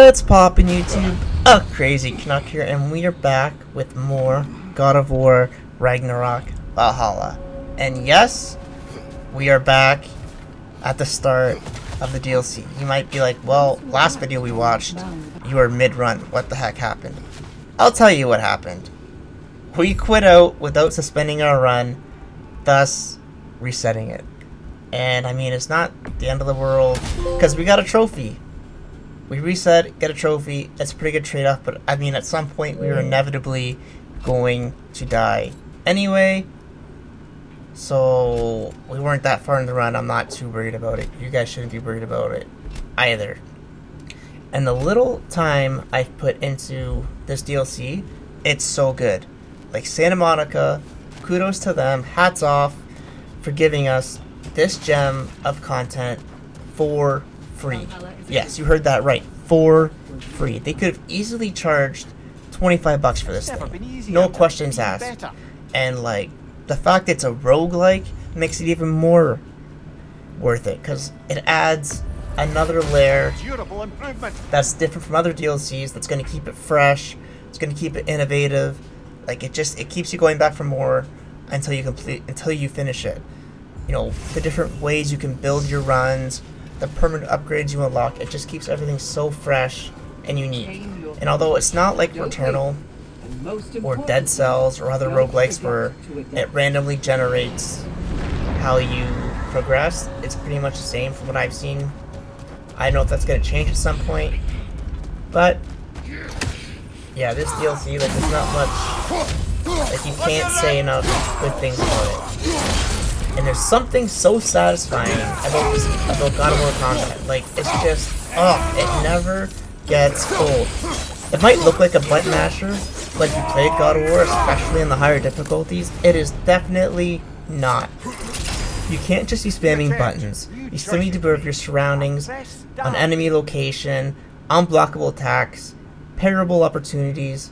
What's poppin' YouTube? A Crazy Canuck here, and we are back with more God of War Ragnarok Valhalla. And yes, we are back at the start of the DLC. You might be like, well, last video we watched, you were mid-run. What the heck happened? I'll tell you what happened. We quit out without suspending our run, thus resetting it. And I mean, it's not the end of the world, because we got a trophy. We reset, get a trophy. It's a pretty good trade-off, but I mean, at some point we were inevitably going to die anyway. So we weren't that far in the run. I'm not too worried about it. You guys shouldn't be worried about it either. And the little time I've put into this DLC, it's so good. Like Santa Monica, kudos to them. Hats off for giving us this gem of content for free. Yes, you heard that right. For free. They could have easily charged $25 for this thing. No questions asked. And like, the fact it's a roguelike makes it even more worth it, because it adds another layer that's different from other DLCs, that's going to keep it fresh, it's going to keep it innovative. Like, it keeps you going back for more until you finish it. You know, the different ways you can build your runs, the permanent upgrades you unlock, it just keeps everything so fresh and unique. And although it's not like Returnal or Dead Cells or other roguelikes where it randomly generates how you progress, it's pretty much the same from what I've seen. I don't know if that's going to change at some point, but yeah, this DLC, like, there's not much, like, you can't say enough good things about it. And there's something so satisfying about God of War combat. Like, it's just, it never gets old. It might look like a button masher, like you played God of War, especially in the higher difficulties. It is definitely not. You can't just be spamming buttons. You still need to observe your surroundings, on enemy location, unblockable attacks, parable opportunities,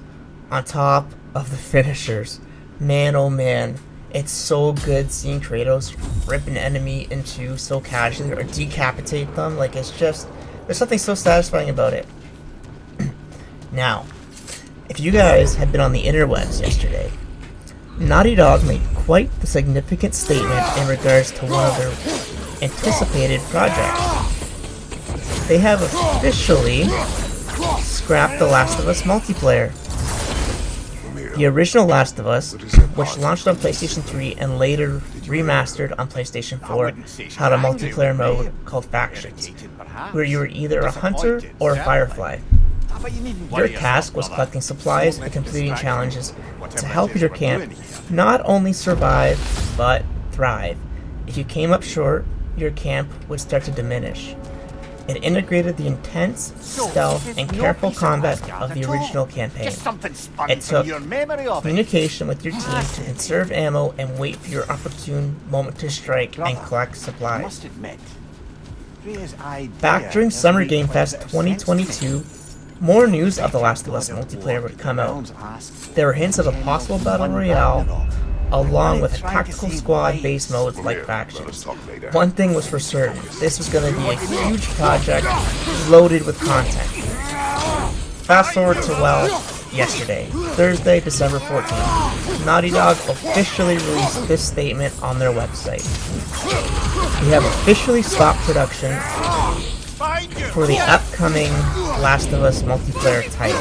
on top of the finishers. Man, oh man. It's so good seeing Kratos rip an enemy in two so casually, or decapitate them. Like, it's just, there's something so satisfying about it. Now, if you guys had been on the interwebs yesterday, Naughty Dog made quite the significant statement in regards to one of their anticipated projects. They have officially scrapped The Last of Us multiplayer. The original Last of Us, which launched on PlayStation 3 and later remastered on PlayStation 4, had a multiplayer mode called Factions, where you were either a hunter or a firefly. Your task was collecting supplies and completing challenges to help your camp not only survive, but thrive. If you came up short, your camp would start to diminish. It integrated the intense, stealth, and careful combat of the original campaign. It took communication with your team to conserve ammo and wait for your opportune moment to strike and collect supplies. Back during Summer Game Fest 2022, more news of The Last of Us multiplayer would come out. There were hints of a possible battle royale, along with a tactical squad-based modes like Factions. One thing was for certain, this was going to be a huge project loaded with content. Fast forward to, well, yesterday, Thursday, December 14th. Naughty Dog officially released this statement on their website. We have officially stopped production for the upcoming Last of Us multiplayer title.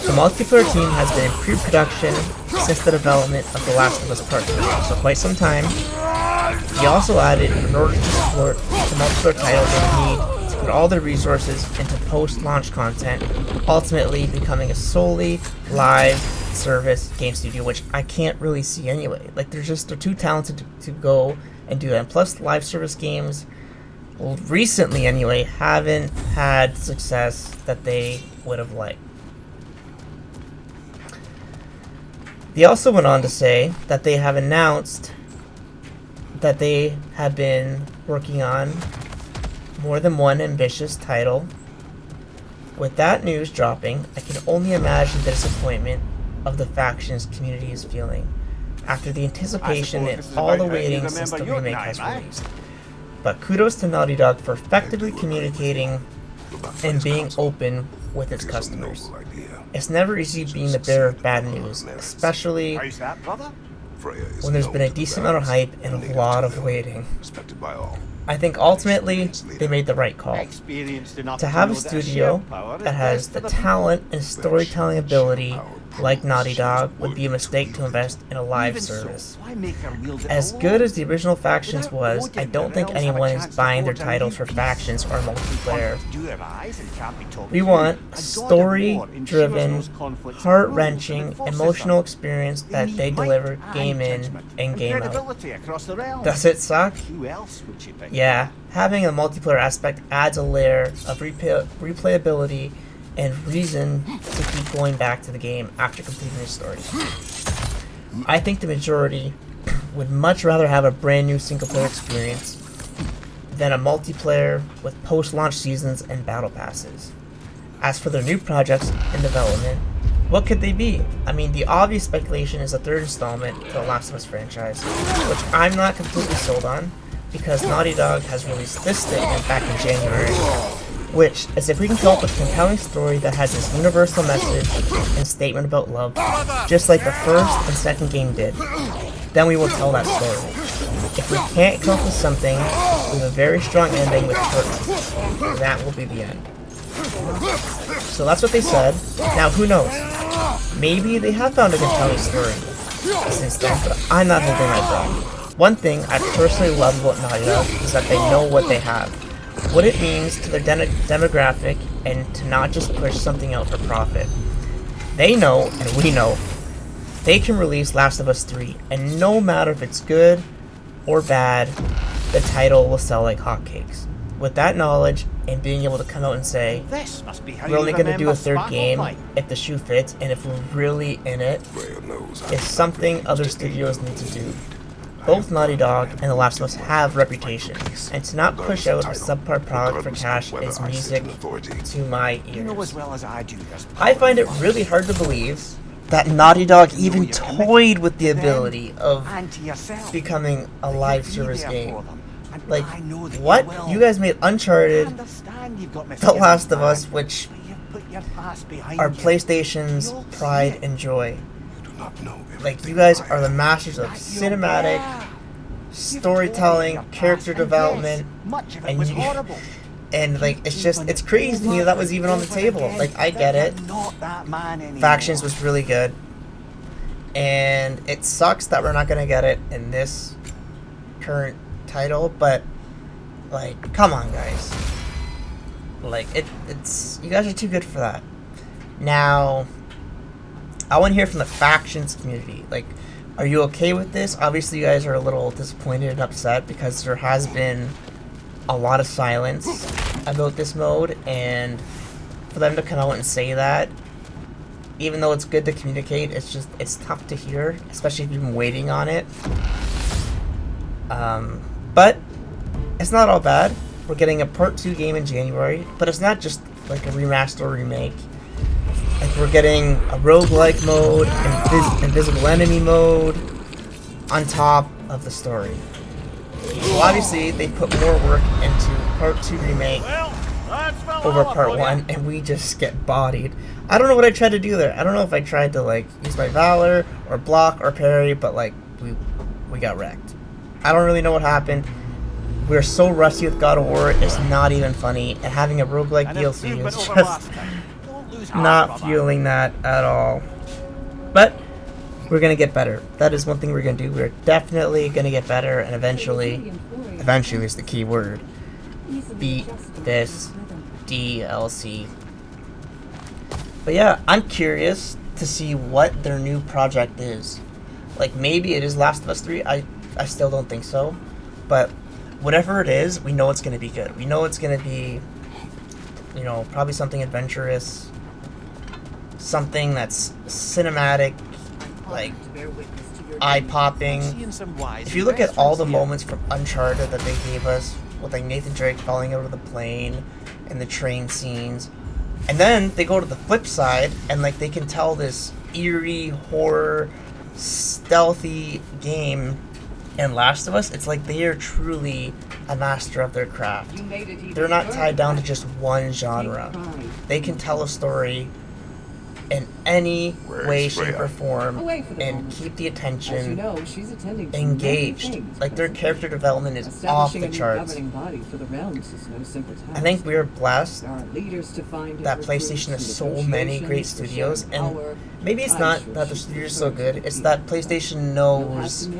The multiplayer team has been in pre-production since the development of The Last of Us Part 3, so quite some time. He also added, in order to support the multiplayer title, they need to put all their resources into post-launch content, ultimately becoming a solely live service game studio, which I can't really see anyway. Like, they're too talented to go and do that. And plus, live service games, well, recently anyway, haven't had success that they would have liked. They also went on to say that they have announced that they have been working on more than one ambitious title. With that news dropping, I can only imagine the disappointment of the Factions community is feeling after the anticipation and all the waiting since the remake has released. But kudos to Naughty Dog for effectively communicating and being open with its customers. It's never easy being the bearer of bad news, especially when there's been a decent amount of hype and a lot of waiting. I think ultimately they made the right call. To have a studio that has the talent and storytelling ability like Naughty Dog would be a mistake to invest in a live service. As good as the original Factions was, I don't think anyone is buying their titles for Factions or multiplayer. We want a story-driven, heart-wrenching, emotional experience that they deliver game in and game out. Does it suck? Yeah, having a multiplayer aspect adds a layer of replayability and reason to keep going back to the game after completing the story. I think the majority would much rather have a brand new single player experience than a multiplayer with post-launch seasons and battle passes. As for their new projects in development, what could they be? I mean, the obvious speculation is a third installment to the Last of Us franchise, which I'm not completely sold on, because Naughty Dog has released this statement back in January, which is if we can come up with a compelling story that has this universal message and statement about love, just like the first and second game did, then we will tell that story. If we can't come up with something with a very strong ending with part 2, that will be the end. So that's what they said. Now who knows? Maybe they have found a compelling story since then, but I'm not holding my breath. One thing I personally love about Naughty Dog is that they know what they have, what it means to their demographic, and to not just push something out for profit. They know, and we know, they can release Last of Us 3, and no matter if it's good or bad, the title will sell like hotcakes. With that knowledge, and being able to come out and say, we're only going to do a third game if the shoe fits, and if we're really in it, is something other studios need to do. Both Naughty Dog and The Last of Us have reputation, and to not push out a subpar product for cash is music to my ears. I find it really hard to believe that Naughty Dog even toyed with the ability of becoming a live service game. Like, what? You guys made Uncharted, The Last of Us, which are PlayStation's pride and joy. Like, you guys are the masters of cinematic, storytelling, character development, and like, it's crazy to me that was even on the table. Like, I get it. Factions was really good, and it sucks that we're not gonna get it in this current title, but like, come on, guys. Like, it's you guys are too good for that. Now, I want to hear from the Factions community. Like, are you okay with this? Obviously, you guys are a little disappointed and upset because there has been a lot of silence about this mode, and for them to come out and say that, even though it's good to communicate, it's tough to hear, especially if you've been waiting on it. But it's not all bad. We're getting a part 2 game in January, but it's not just like a remaster or remake. Like, we're getting a roguelike mode, invisible enemy mode, on top of the story. So obviously, they put more work into part 2 remake over part 1, and we just get bodied. I don't know what I tried to do there. I don't know if I tried to, like, use my Valor, or block, or parry, but, like, we got wrecked. I don't really know what happened. We're so rusty with God of War, it's not even funny, and having a roguelike DLC was just not fueling that at all. But we're gonna get better. That is one thing we're gonna do. We're definitely gonna get better, and eventually is the key word, beat this DLC. But yeah, I'm curious to see what their new project is. Like, maybe it is Last of Us 3. I still don't think so. But whatever it is, we know it's going to be good. We know it's going to be, you know, probably something adventurous. Something that's cinematic, like, eye-popping. If you look at all the moments from Uncharted that they gave us, with, like, Nathan Drake falling out of the plane, and the train scenes, and then they go to the flip side, and, like, they can tell this eerie, horror, stealthy game And Last of Us, it's like they are truly a master of their craft. They're not tied down to just one genre. They can tell a story in any way, shape, or form and keep the attention engaged. Like, their character development is off the charts. I think we are blessed that PlayStation has so many great studios, and maybe it's not that the studios are so good, it's that PlayStation knows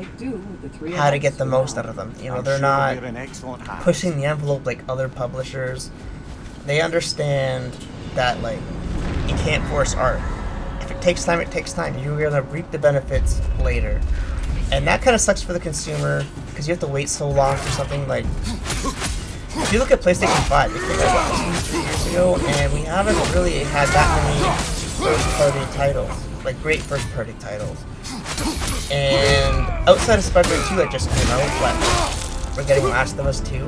how to get the most out of them. You know, they're not pushing the envelope like other publishers. They understand that, like, you can't force art. If it takes time, it takes time. You're going to reap the benefits later. And that kind of sucks for the consumer, because you have to wait so long for something like... If you look at PlayStation 5, it came out 2-3 years ago, and we haven't really had that many first-party titles. Like, great first-party titles. And outside of Spider-Man 2 that just came out, we're getting Last of Us 2,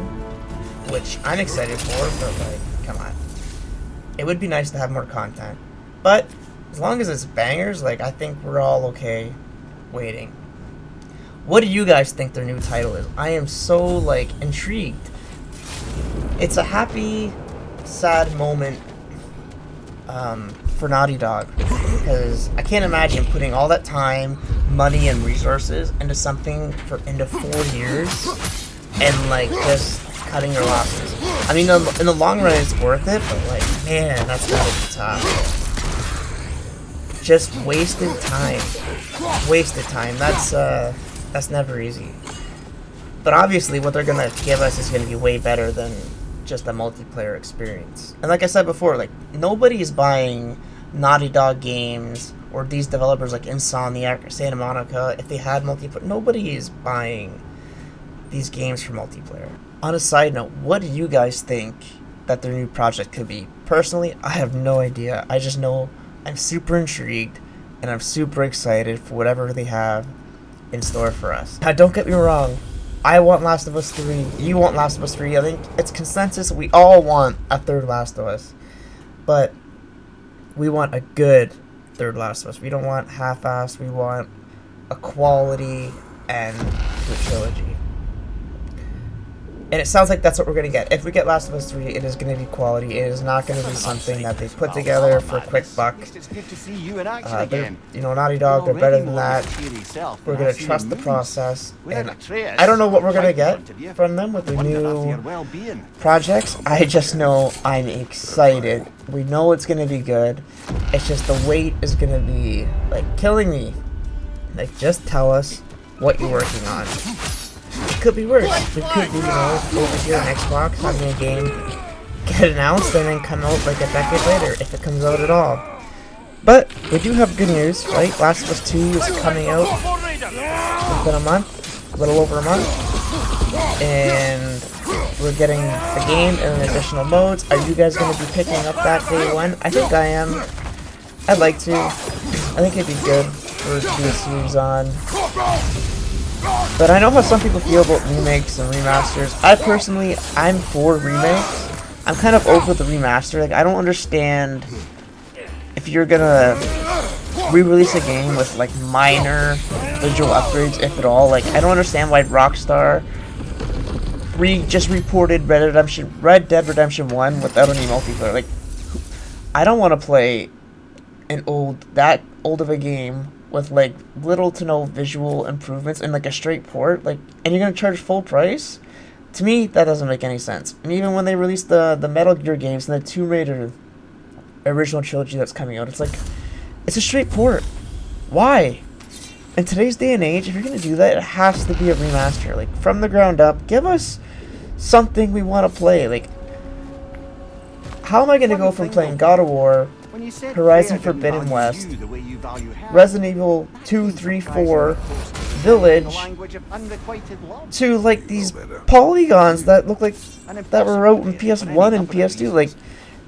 which I'm excited for, but, like, come on. It would be nice to have more content. But as long as it's bangers, like, I think we're all okay waiting. What do you guys think their new title is? I am so, like, intrigued. It's a happy, sad moment for Naughty Dog, because I can't imagine putting all that time, money, and resources into something for into 4 years and, like, just cutting your losses. I mean, in the long run, it's worth it, but, like, man, that's gotta be tough. Just wasted time. Wasted time. That's never easy. But obviously, what they're gonna give us is gonna be way better than just a multiplayer experience. And like I said before, like, nobody is buying Naughty Dog games or these developers like Insomniac or Santa Monica if they had multiplayer. Nobody is buying these games for multiplayer. On a side note, what do you guys think that their new project could be? Personally, I have no idea. I just know I'm super intrigued and I'm super excited for whatever they have in store for us. Now, don't get me wrong. I want Last of Us 3. You want Last of Us 3. I think it's consensus. We all want a third Last of Us. But we want a good third Last of Us. We don't want half-assed. We want a quality and good trilogy. And it sounds like that's what we're going to get. If we get Last of Us 3, it is going to be quality. It is not going to be something that they put together for a quick buck. You know, Naughty Dog, they're better than that. We're going to trust the process. And I don't know what we're going to get from them with the new projects. I just know I'm excited. We know it's going to be good. It's just the wait is going to be, like, killing me. Like, just tell us what you're working on. It could be worse. It could be, you know, over here on Xbox, having a game get announced and then come out like a decade later, if it comes out at all. But we do have good news, right? Last of Us 2 is coming out within a month, a little over a month, and we're getting the game and additional modes. Are you guys going to be picking up that day one? I think I am. I'd like to. I think it'd be good for to do a series on. But I know how some people feel about remakes and remasters. I'm for remakes. I'm kind of over the remaster. Like, I don't understand if you're gonna re-release a game with, like, minor visual upgrades, if at all. Like, I don't understand why Rockstar just reported Red Dead Redemption 1 without any multiplayer. Like, I don't want to play that old of a game with, like, little to no visual improvements and, like, a straight port, like, and you're gonna charge full price? To me, that doesn't make any sense. And even when they released the Metal Gear games and the Tomb Raider original trilogy that's coming out, it's like, it's a straight port. Why? In today's day and age, if you're gonna do that, it has to be a remaster, like, from the ground up. Give us something we want to play. Like, how am I gonna go from playing God of War, Horizon Forbidden West, Resident Evil 2, 3, 4, Village, to, like, these polygons that look like that were out in PS1 and PS2? Like,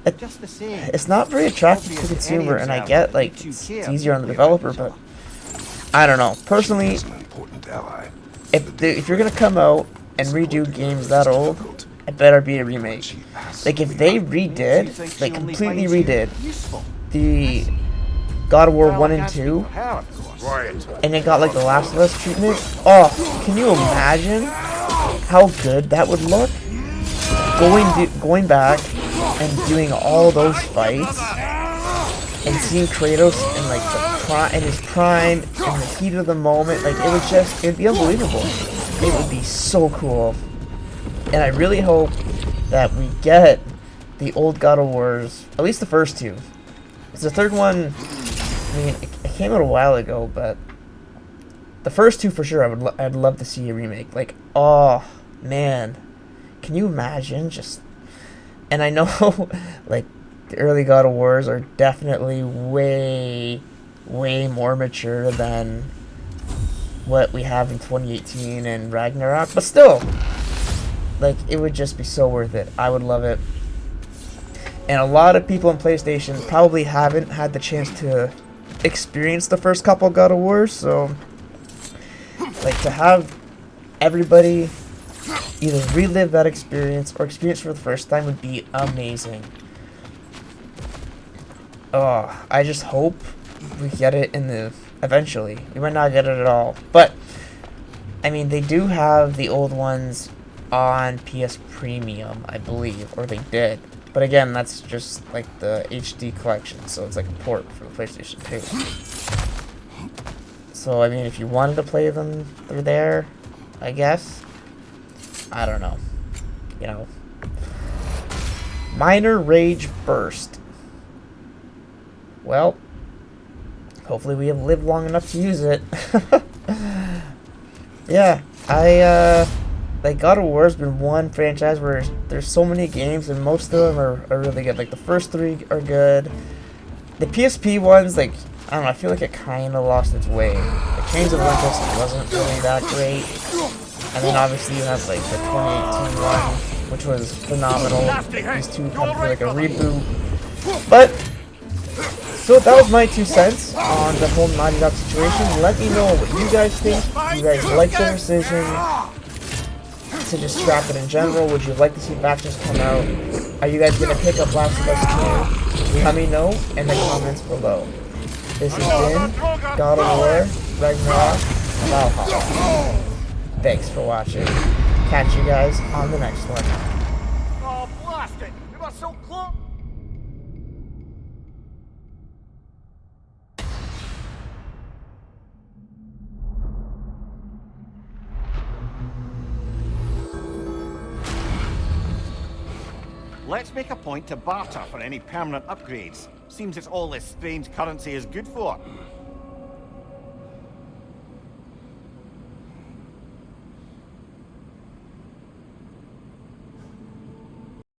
it's not very attractive to the consumer, and I get, like, it's easier on the developer, but I don't know. Personally, if you're gonna come out and redo games that old, it better be a remake. Like, if they completely redid the God of War 1 and 2, and it got like the Last of Us treatment. Oh, can you imagine how good that would look? Going back and doing all those fights and seeing Kratos in like in his prime, in the heat of the moment, like it'd be unbelievable. It would be so cool. And I really hope that we get the old God of Wars, at least the first two. It's the third one, I mean, it came out a while ago, but the first two for sure, I'd love to see a remake. Like, oh man, can you imagine? And I know, like, the early God of Wars are definitely way more mature than what we have in 2018 and Ragnarok, but still, like, it would just be so worth it. I would love it. And a lot of people on PlayStation probably haven't had the chance to experience the first couple God of Wars, so like to have everybody either relive that experience or experience for the first time would be amazing. Oh, I just hope we get it eventually. We might not get it at all, but I mean, they do have the old ones on PS Premium, I believe, or they did. But again, that's just like the HD collection, so it's like a port for the PlayStation 2. So I mean, if you wanted to play them, they're there, I guess. I don't know. You know. Minor rage burst. Well, hopefully we have lived long enough to use it. Yeah, like, God of War has been one franchise where there's so many games, and most of them are really good. Like, the first three are good. The PSP ones, like, I don't know, I feel like it kind of lost its way. The Chains of Olympus wasn't really that great. And then obviously you have, like, the 2018 one, which was phenomenal. These two come for, like, a reboot. But, so that was my 2 cents on the whole Naughty Dog situation. Let me know what you guys think. Do you guys like the decision to just scrap it in general? Would you like to see factions come out? Are you guys going to pick up Last of Us 2? Let me know in the comments below. This has been God of War, Ragnarok, Valhalla. Thanks for watching. Catch you guys on the next one. Oh, blast it! You got so close! Let's make a point to barter for any permanent upgrades. Seems it's all this strange currency is good for.